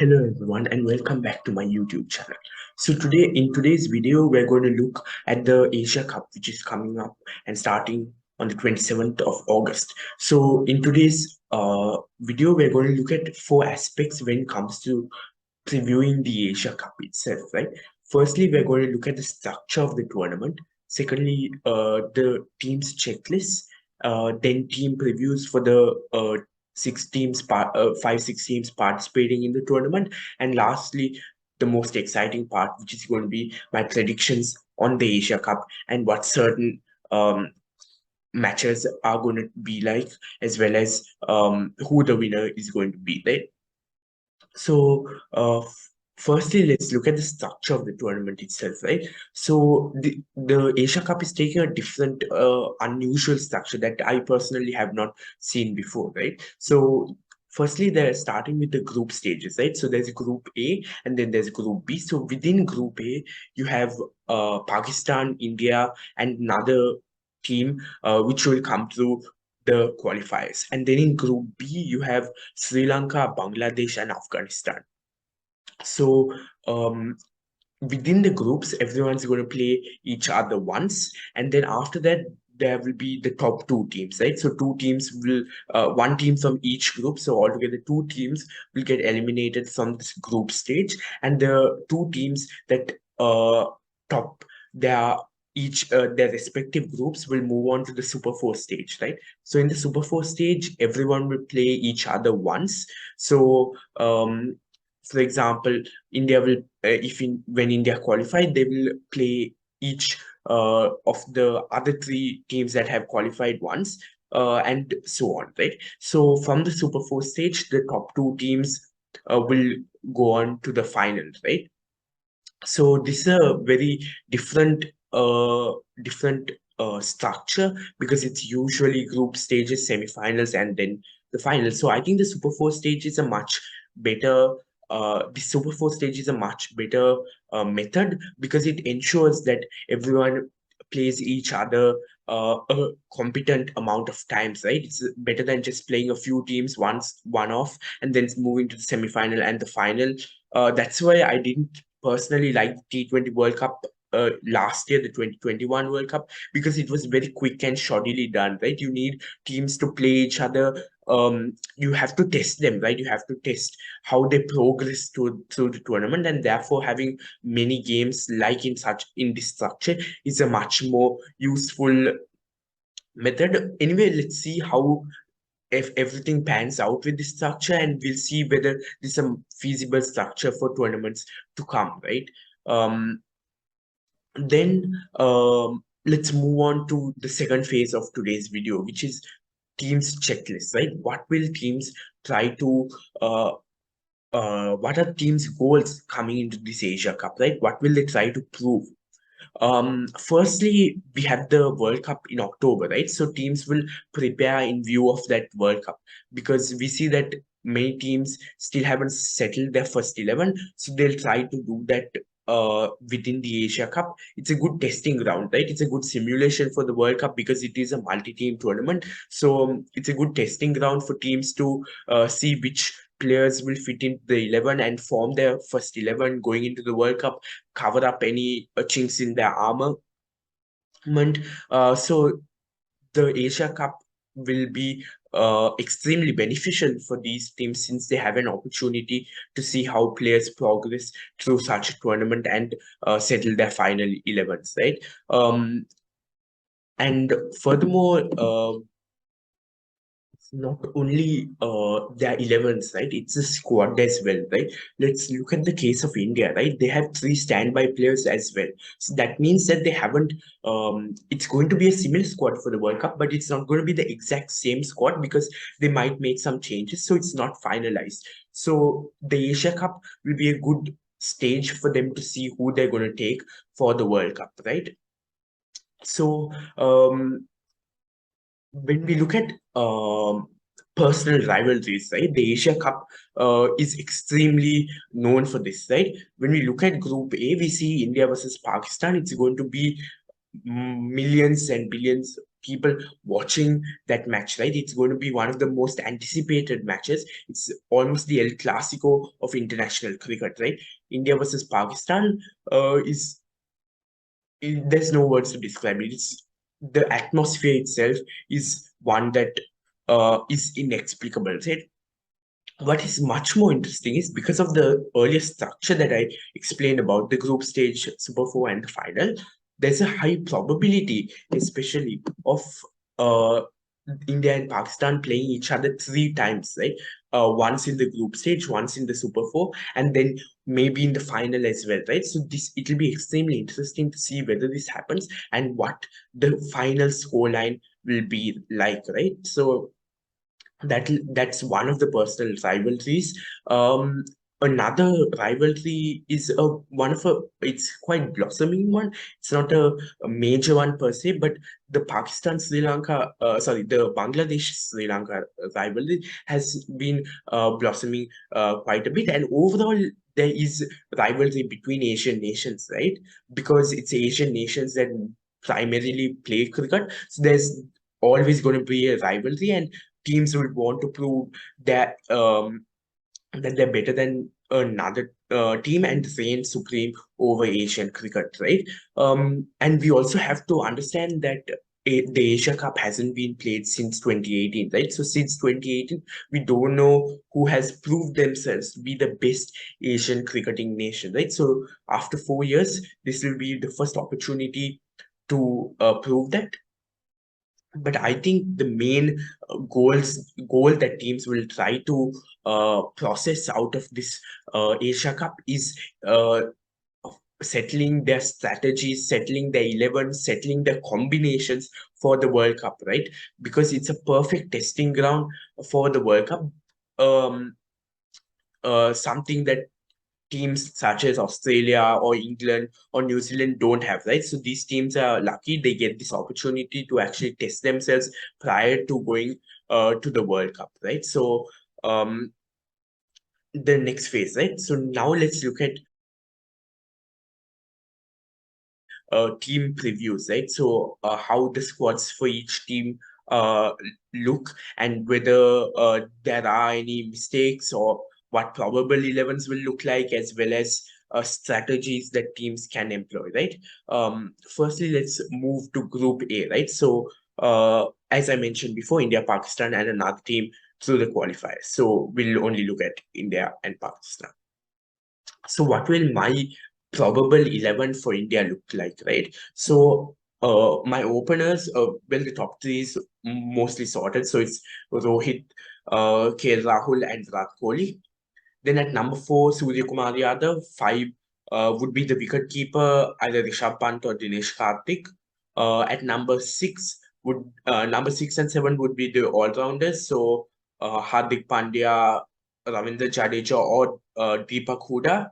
Hello everyone and welcome back to my YouTube channel. So in today's video we're going to look at the Asia Cup which is coming up and starting on the 27th of August. So in today's video we're going to look at four aspects when it comes to previewing the Asia Cup itself, right? Firstly, we're going to look at the structure of the tournament. Secondly, the team's checklist. Then team previews for the five, 6 teams participating in the tournament. And lastly, the most exciting part, which is going to be my predictions on the Asia Cup and what certain matches are going to be like, as well as who the winner is going to be, right? So, firstly, let's look at the structure of the tournament itself, right? So, the Asia Cup is taking a different, unusual structure that I personally have not seen before, right? So, firstly, they're starting with the group stages, right? So, there's Group A and then there's Group B. So, within Group A, you have Pakistan, India, and another team which will come through the qualifiers. And then in Group B, you have Sri Lanka, Bangladesh, and Afghanistan. So within the groups, everyone's going to play each other once, and then after that, there will be the top two teams, right? So two teams will, one team from each group. So altogether, two teams will get eliminated from this group stage, and the two teams that top their their respective groups will move on to the Super Four stage, right? So in the Super Four stage, everyone will play each other once. So for example, India will, when India qualified, they will play each of the other three teams that have qualified once, and so on, right? So from the Super Four stage, the top two teams will go on to the final, right? So this is a very different, different structure because it's usually group stages, semifinals, and then the final. So I think the Super Four stage is a much better. The Super Four stage is a much better method because it ensures that everyone plays each other a competent amount of times, right? It's better than just playing a few teams once, one off, and then moving to the semifinal and the final. That's why I didn't personally like T20 World Cup last year, the 2021 World Cup, because it was very quick and shoddily done, right? You need teams to play each other. You have to test them, right? You have to test how they progress through the tournament, and therefore having many games like in this structure is a much more useful method. Anyway, let's see how if everything pans out with this structure, and we'll see whether this is a feasible structure for tournaments to come, right? Um, then let's move on to the second phase of today's video, which is teams checklist, right? What will teams try to what are teams' goals coming into this Asia Cup, right? What will they try to prove? Firstly, we have the World Cup in October, right? So teams will prepare in view of that World Cup because we see that many teams still haven't settled their first 11. So they'll try to do that within the Asia Cup. It's a good testing ground, right? It's a good simulation for the World Cup because it is a multi-team tournament. So it's a good testing ground for teams to see which players will fit into the 11 and form their first 11 going into the World Cup, cover up any chinks in their armor. So the Asia Cup will be extremely beneficial for these teams since they have an opportunity to see how players progress through such a tournament and settle their final 11s, right? And furthermore, not only their 11s, right? It's a squad as well, right? Let's look at the case of India, right? They have three standby players as well. So that means that they haven't, it's going to be a similar squad for the World Cup, but it's not going to be the exact same squad because they might make some changes. So it's not finalized. So the Asia Cup will be a good stage for them to see who they're going to take for the World Cup, right? So, when we look at personal rivalries, right, the Asia Cup is extremely known for this, right? When we look at Group A, we see India versus Pakistan. It's going to be millions and billions people watching that match, right? It's going to be one of the most anticipated matches. It's almost the El Clasico of international cricket, right? India versus Pakistan there's no words to describe it. It's the atmosphere itself is one that is inexplicable, right? What is much more interesting is because of the earlier structure that I explained about the group stage, Super 4, and the final, there's a high probability, especially of uh, India and Pakistan playing each other three times, right? Once in the group stage, once in the Super 4, and then maybe in the final as well, right? So this it'll be extremely interesting to see whether this happens and what the final scoreline will be like, right? So that's one of the personal rivalries. Another rivalry is one of a it's quite blossoming one. It's not a major one per se, but the Pakistan Sri Lanka sorry the Bangladesh Sri Lanka rivalry has been blossoming quite a bit, and overall there is rivalry between Asian nations, right? Because it's Asian nations that primarily play cricket, so there's always going to be a rivalry, and teams would want to prove that that they're better than another team and reign supreme over Asian cricket, right? And we also have to understand that the Asia Cup hasn't been played since 2018, right? So since 2018, we don't know who has proved themselves to be the best Asian cricketing nation, right? So after 4 years, this will be the first opportunity to prove that. But I think the main goal that teams will try to process out of this Asia Cup is settling their strategies, settling their 11, settling their combinations for the World Cup, right? Because it's a perfect testing ground for the World Cup. Um, Something that teams such as Australia or England or New Zealand don't have, right? So these teams are lucky they get this opportunity to actually test themselves prior to going to the World Cup, right? So the next phase, right? So now let's look at team previews, right? So how the squads for each team uh, look and whether there are any mistakes or what probable 11s will look like, as well as strategies that teams can employ, right? Firstly, let's move to Group A, right? So as I mentioned before, India, Pakistan, and another team through the qualifiers. So we'll only look at India and Pakistan. So what will my probable 11 for India look like, right? So my openers, well, the top three is mostly sorted. So it's Rohit, KL Rahul, and Virat Kohli. Then at number 4, Surya Kumar Yadav. 5 would be the wicket keeper, either Rishabh Pant or Dinesh Karthik. At number 6 and 7 would be the all-rounders. So Hardik Pandya, Ravindra Jadeja, or Deepak Huda.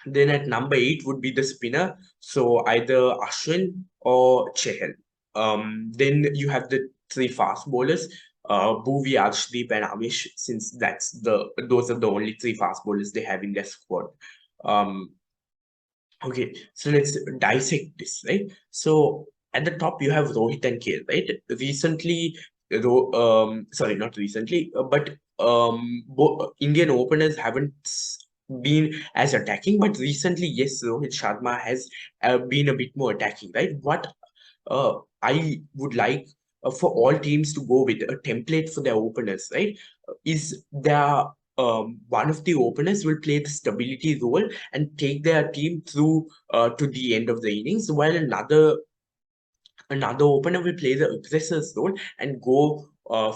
Then at number 8 would be the spinner, so either Ashwin or Chehel. Then you have the three fast bowlers, Bhuvi, Arshdeep, and Amish, since those are the only three fast bowlers they have in their squad. Um, Okay, so let's dissect this, right? So at the top you have Rohit and KL, right? Recently, sorry, not recently, but Indian openers haven't been as attacking, but recently, yes, Rohit Sharma has been a bit more attacking, right? What I would like for all teams to go with a template for their openers, right? Is there one of the openers will play the stability role and take their team through to the end of the innings, while another opener will play the aggressor's role and go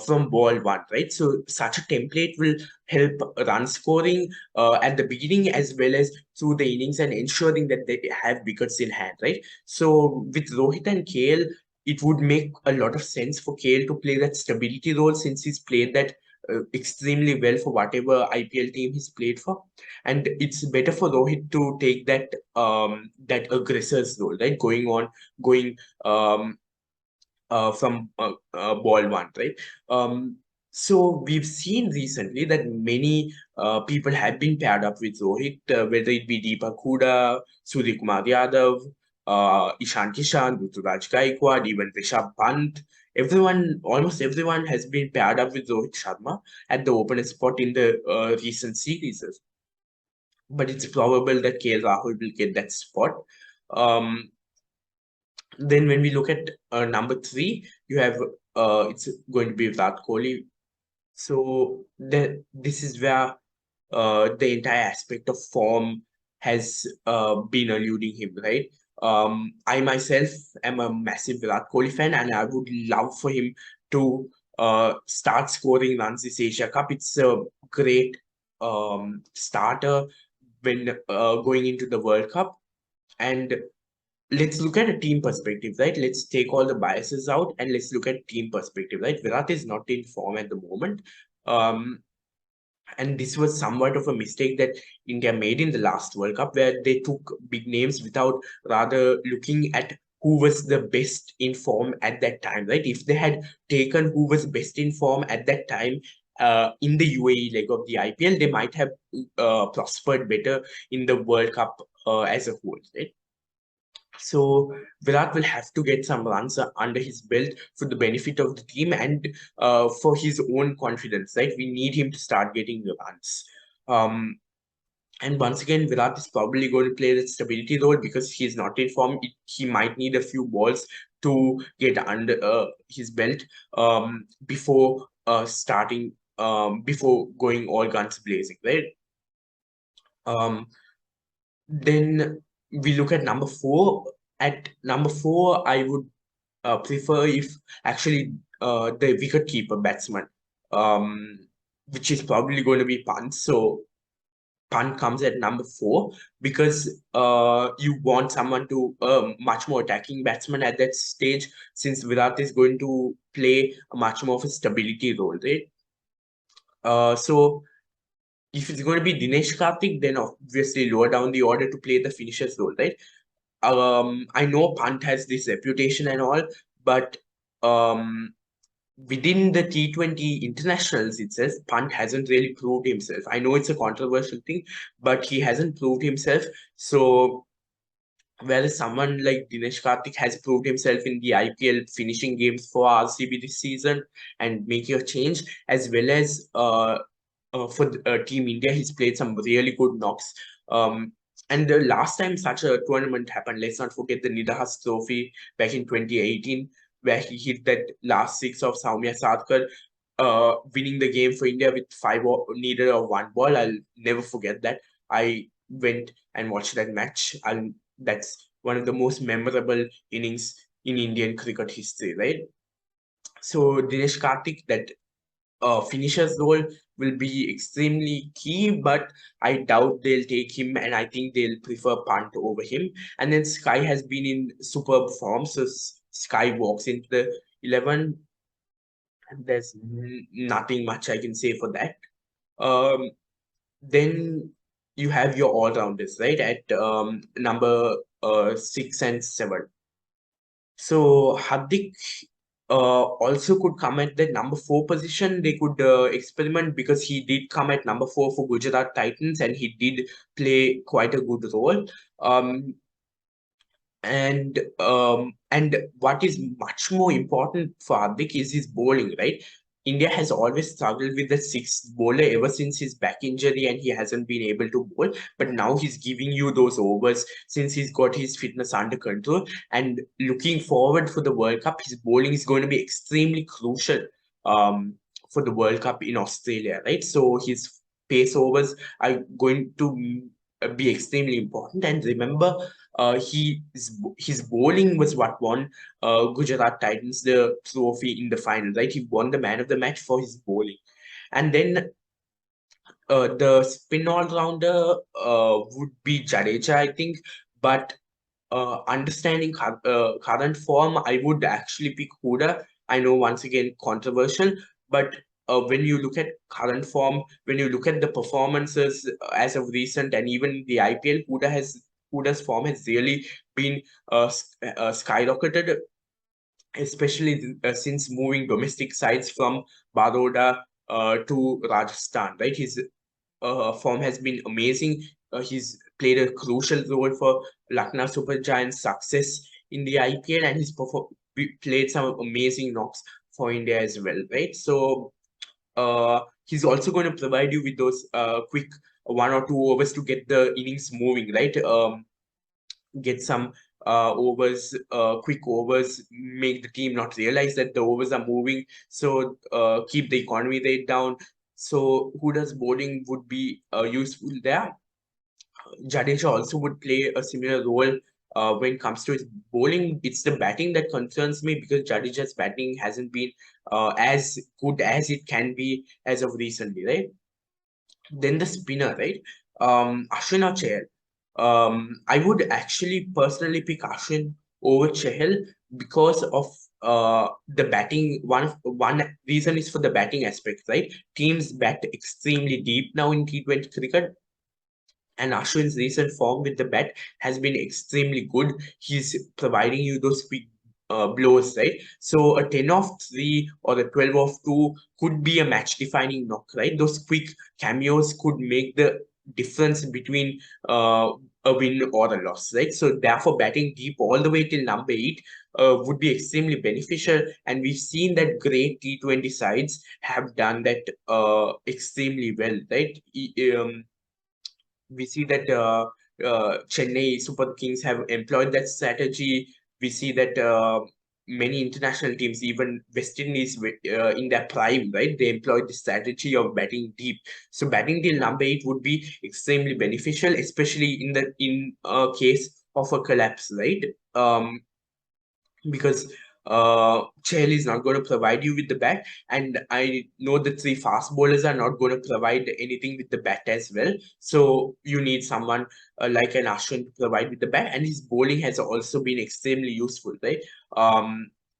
from ball one, right? So such a template will help run scoring at the beginning as well as through the innings and ensuring that they have wickets in hand, right? So with Rohit and KL, it would make a lot of sense for KL to play that stability role, since he's played that extremely well for whatever IPL team he's played for, and it's better for Rohit to take that aggressor's role, right? Going from ball one, right? So we've seen recently that many people have been paired up with Rohit, whether it be Deepak Huda, Surya Kumar Yadav. Ishan Kishan, Ruturaj Gaikwad, even Rishabh Pant. Almost everyone has been paired up with Rohit Sharma at the opener spot in the recent series. But it's probable that KL Rahul will get that spot. Um, then when we look at number three, you have it's going to be Virat Kohli. So this is where the entire aspect of form has been eluding him, right? I myself am a massive Virat Kohli fan, and I would love for him to start scoring runs this Asia Cup. It's a great starter when going into the World Cup. And let's look at a team perspective, right? Let's take all the biases out and let's look at team perspective, right? Virat is not in form at the moment. Um, and this was somewhat of a mistake that India made in the last World Cup, where they took big names without rather looking at who was the best in form at that time, right? If they had taken who was best in form at that time in the UAE leg of the IPL, they might have prospered better in the World Cup as a whole, right? So Virat will have to get some runs under his belt for the benefit of the team and for his own confidence, right? We need him to start getting the runs. Um, and once again, Virat is probably going to play the stability role because he's not in form. He might need a few balls to get under his belt before going all guns blazing, right? Um, then we look at number four. At number four, I would prefer if actually the wicket keeper batsman, um, which is probably going to be Pant. So Pant comes at number four because you want someone to much more attacking batsman at that stage, since Virat is going to play a much more of a stability role, right? So if it's going to be Dinesh Karthik, then obviously lower down the order to play the finishers role, right? I know Pant has this reputation and all, but um, within the T20 internationals itself, Pant hasn't really proved himself. I know it's a controversial thing, but he hasn't proved himself. So whereas someone like Dinesh Karthik has proved himself in the IPL finishing games for RCB this season and making a change, as well as for Team India, he's played some really good knocks. And the last time such a tournament happened, let's not forget the Nidahas Trophy back in 2018, where he hit that last six of Soumya Sarkar, winning the game for India with needed of one ball. I'll never forget that. I went and watched that match, and that's one of the most memorable innings in Indian cricket history, right? So Dinesh Karthik, that finisher's role will be extremely key, but I doubt they'll take him, and I think they'll prefer Pant over him. And then Sky has been in superb form, so Sky walks into the 11. There's nothing much I can say for that. Um, then you have your all-rounders, right, at number 6 and 7. So Hardik also could come at the number 4 position. They could experiment because he did come at number 4 for Gujarat Titans and he did play quite a good role. Um, and what is much more important for Hardik is his bowling, right? India has always struggled with the sixth bowler ever since his back injury, and he hasn't been able to bowl. But now he's giving you those overs since he's got his fitness under control. And looking forward for the World Cup, his bowling is going to be extremely crucial um, for the World Cup in Australia, right? So his pace overs are going to be extremely important. And remember, his bowling was what won Gujarat Titans the trophy in the final, right? He won the man of the match for his bowling. And then the spin all-rounder would be Jadeja, I think. But understanding current form, I would actually pick Huda. I know, once again, controversial, but when you look at current form, when you look at the performances as of recent and even the IPL, Huda's form has really been skyrocketed, especially since moving domestic sides from Baroda to Rajasthan, right? His form has been amazing. He's played a crucial role for Lucknow Super Giants' success in the IPL, and played some amazing knocks for India as well, right? So he's also going to provide you with those quick 1 or 2 overs to get the innings moving, right? Get some overs, quick overs, make the team not realize that the overs are moving. So keep the economy rate down. So who does bowling would be useful there. Jadeja also would play a similar role when it comes to his bowling. It's the batting that concerns me because Jadeja's batting hasn't been as good as it can be as of recently, right? Then the spinner, right? Ashwin or Chahal. I would actually personally pick Ashwin over Chahal because of the batting. One reason is for the batting aspect, right? Teams bat extremely deep now in T20 cricket, and Ashwin's recent form with the bat has been extremely good. He's providing you those quick blows, right? So a 10 of 3 or a 12 of 2 could be a match defining knock, right? Those quick cameos could make the difference between a win or a loss, right? So therefore, batting deep all the way till number 8 would be extremely beneficial. And we've seen that great T20 sides have done that extremely well, right? We see that Chennai Super Kings have employed that strategy. We see that many international teams, even West Indies, in their prime, right, they employed the strategy of batting deep. So batting till number 8 would be extremely beneficial, especially in case of a collapse, right? Because Chahal is not going to provide you with the bat, and I know the 3 fast bowlers are not going to provide anything with the bat as well. So you need someone like an Ashwin to provide with the bat, and his bowling has also been extremely useful, right?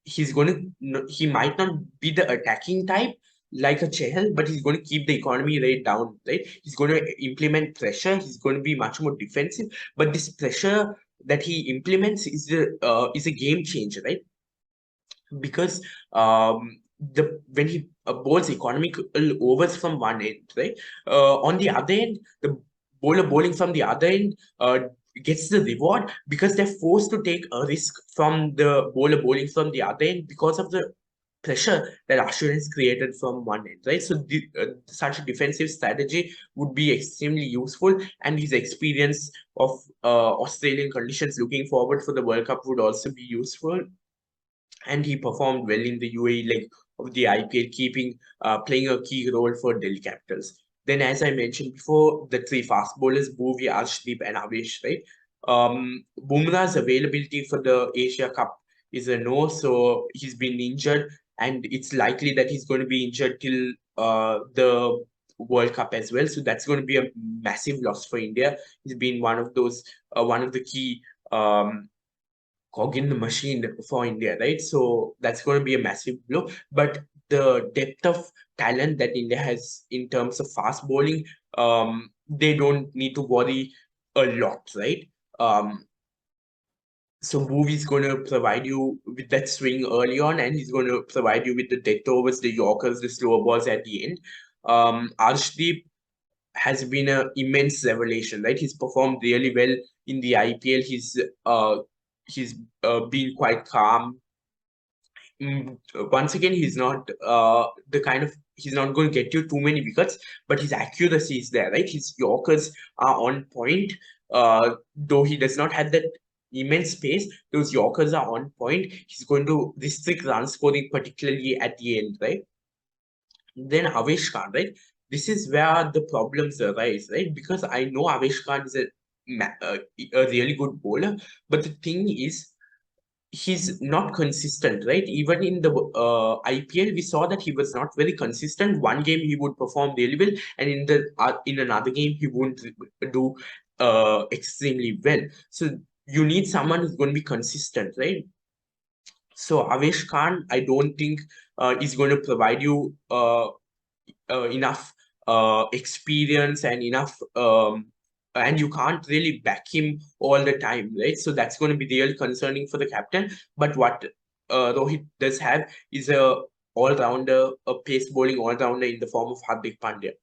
He's going to he might not be the attacking type like a Chehal, but he's going to keep the economy rate down, right? He's going to implement pressure. He's going to be much more defensive, but this pressure that he implements is a game changer, right? Because the when he bowls economical overs from one end, right? On the other end, the bowler bowling from the other end gets the reward because they're forced to take a risk from the bowler bowling from the other end because of the pressure that Ashwin has created from one end, right? So such a defensive strategy would be extremely useful, and his experience of Australian conditions looking forward for the World Cup would also be useful, and he performed well in the UAE leg of the IPL, playing a key role for Delhi Capitals. Then, as I mentioned before, the 3 fast bowlers, Bhuvi, Arshdeep, and Avesh, right? Bumrah's availability for the Asia Cup is a no, so he's been injured, and it's likely that he's going to be injured till the World Cup as well. So that's going to be a massive loss for India. He's been one of the key cog in the machine for India, right? So that's going to be a massive blow. But the depth of talent that India has in terms of fast bowling, they don't need to worry a lot, right? Um, so Bhuvi is going to provide you with that swing early on, and he's going to provide you with the death overs, the Yorkers, the slower balls at the end. Arshdeep has been an immense revelation, right? He's performed really well in the IPL. He's been quite calm. Once again, he's not the kind of he's not going to get you too many wickets, but his accuracy is there, right? His Yorkers are on point. Though he does not have that immense space, those Yorkers are on point. He's going to restrict run scoring, particularly at the end, right? Then Avesh Khan, right? This is where the problems arise, right? Because I know Avesh Khan is a really good bowler, but the thing is, he's not consistent, right? Even in the IPL, we saw that he was not very consistent. One game he would perform really well, and in another game he wouldn't do extremely well. So you need someone who's going to be consistent, right? So Avesh Khan, I don't think is going to provide you enough experience and enough and you can't really back him all the time, right? So that's going to be really concerning for the captain. But what Rohit does have is a pace bowling all-rounder in the form of Hardik Pandya.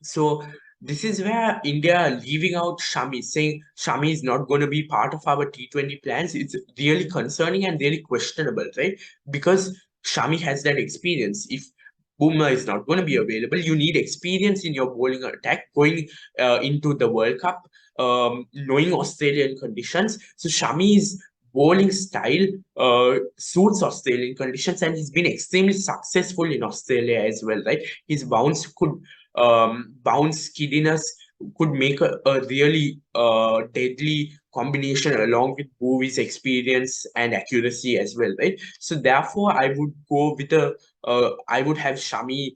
So this is where India leaving out Shami, saying Shami is not going to be part of our T20 plans. It's really concerning and really questionable, right? Because Shami has that experience. If Bumrah is not going to be available, you need experience in your bowling attack going into the World Cup, knowing Australian conditions. So Shami's bowling style suits Australian conditions, and he's been extremely successful in Australia as well, right? His bounce skidiness could make a really deadly combination along with Bowie's experience and accuracy as well, right? So therefore, I would go with I would have Shami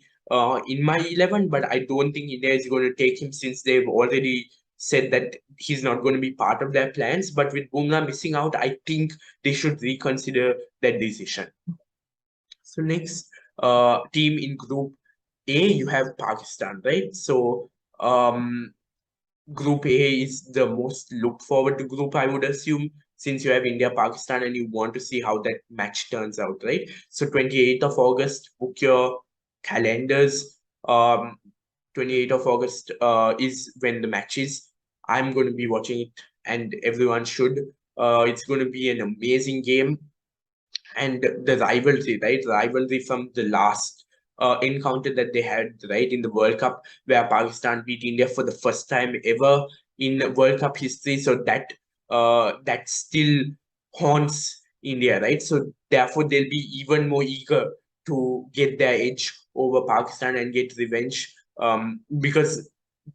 in my 11, but I don't think India is going to take him since they've already said that he's not going to be part of their plans. But with Bumrah missing out, I think they should reconsider that decision. So next team in Group A, you have Pakistan, right? So Group A is the most looked forward to group, I would assume, since you have India, Pakistan, and you want to see how that match turns out, right? So 28th of August, book your calendars. 28th of August is when the match is. I'm going to be watching it, and everyone should. It's going to be an amazing game, and the rivalry, right? Rivalry from the last encounter that they had, right, in the World Cup, where Pakistan beat India for the first time ever in World Cup history. So that still haunts India, right? So therefore, they'll be even more eager to get their edge over Pakistan and get revenge, because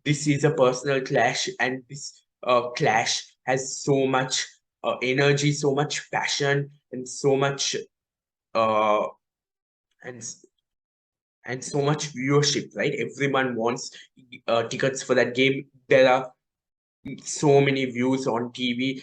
this is a personal clash, and this clash has so much energy, so much passion, and so much uh, and and so much viewership, right? Everyone wants tickets for that game. There are so many views on TV.